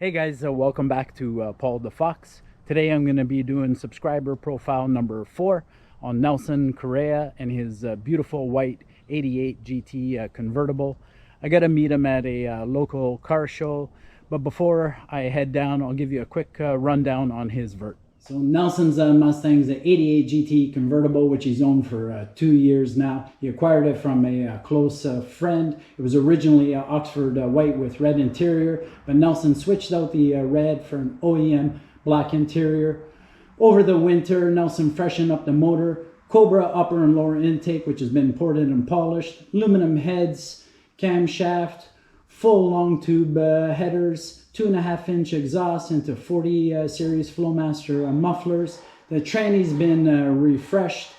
Hey guys, welcome back to Paul DaFox. Today I'm going to be doing subscriber profile number 4 on Nelson Correa and his beautiful white 88 GT convertible. I got to meet him at a local car show, but before I head down, I'll give you a quick rundown on his vert. So Nelson's Mustang's an 88 GT convertible, which he's owned for 2 years now. He acquired it from a close friend. It was originally Oxford white with red interior, but Nelson switched out the red for an OEM black interior. Over the winter, Nelson freshened up the motor, Cobra upper and lower intake, which has been ported and polished, aluminum heads, camshaft, full long tube headers, 2.5-inch exhaust into 40 series Flowmaster mufflers. The tranny's been refreshed,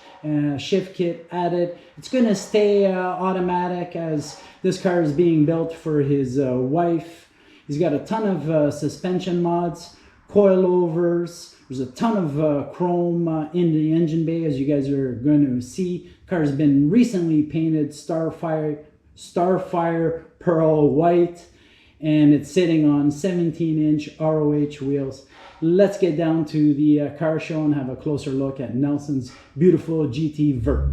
shift kit added. It's going to stay automatic as this car is being built for his wife. He's got a ton of suspension mods, coilovers. There's a ton of chrome in the engine bay, as you guys are going to see. The car has been recently painted Starfire Pearl White, and it's sitting on 17-inch ROH wheels. Let's get down to the car show and have a closer look at Nelson's beautiful GT Vert.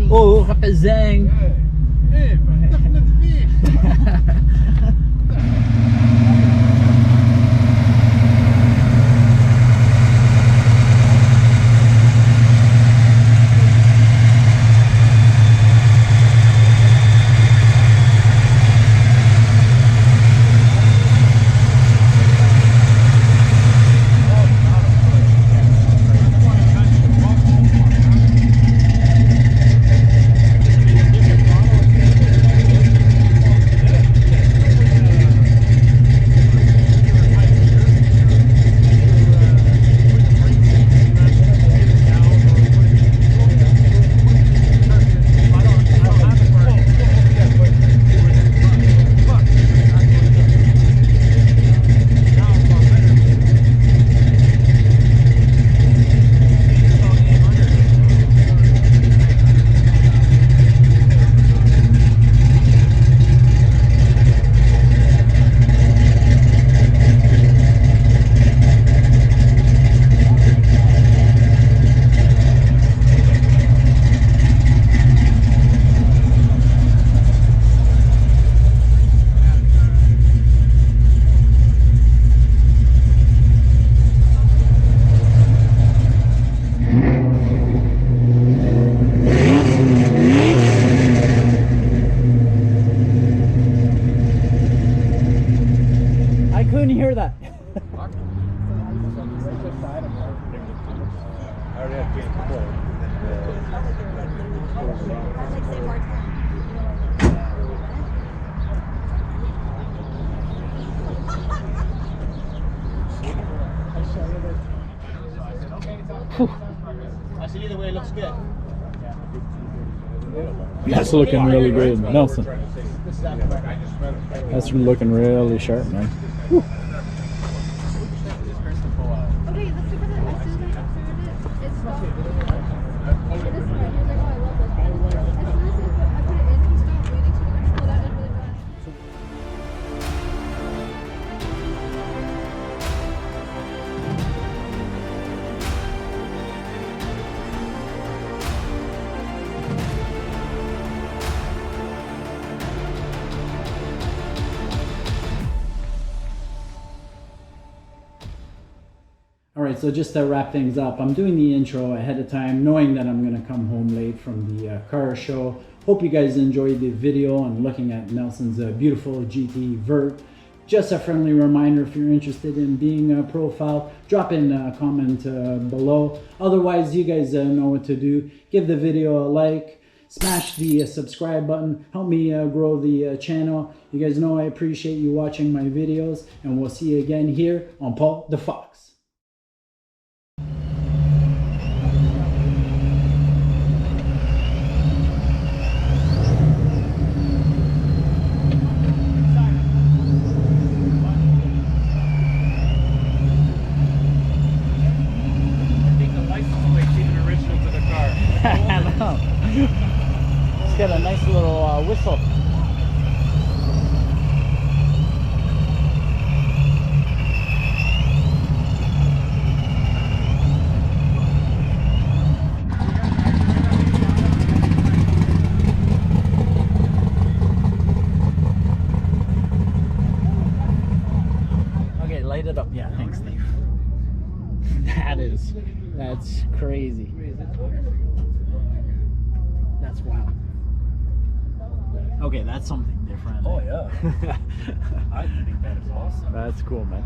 Oh, rapazang! Hey, Either way, it looks good. That's looking really good, Nelson. That's looking really sharp, man. Whew. Okay, let's look at it. As soon as I observed it, it stopped. This way. He was like, oh, I love this. As soon as I put it in, he stopped waiting to pull that in really fast. Alright, so just to wrap things up, I'm doing the intro ahead of time, knowing that I'm going to come home late from the car show. Hope you guys enjoyed the video and looking at Nelson's beautiful GT Vert. Just a friendly reminder, if you're interested in being profiled, drop in a comment below. Otherwise, you guys know what to do. Give the video a like, smash the subscribe button, help me grow the channel. You guys know I appreciate you watching my videos, and we'll see you again here on Paul DaFox. I know. It's got a nice little whistle. Okay, light it up. Yeah, thanks, Steve. That's crazy. That's wild. Okay, that's something different. Oh yeah. I think that is awesome. That's cool, man.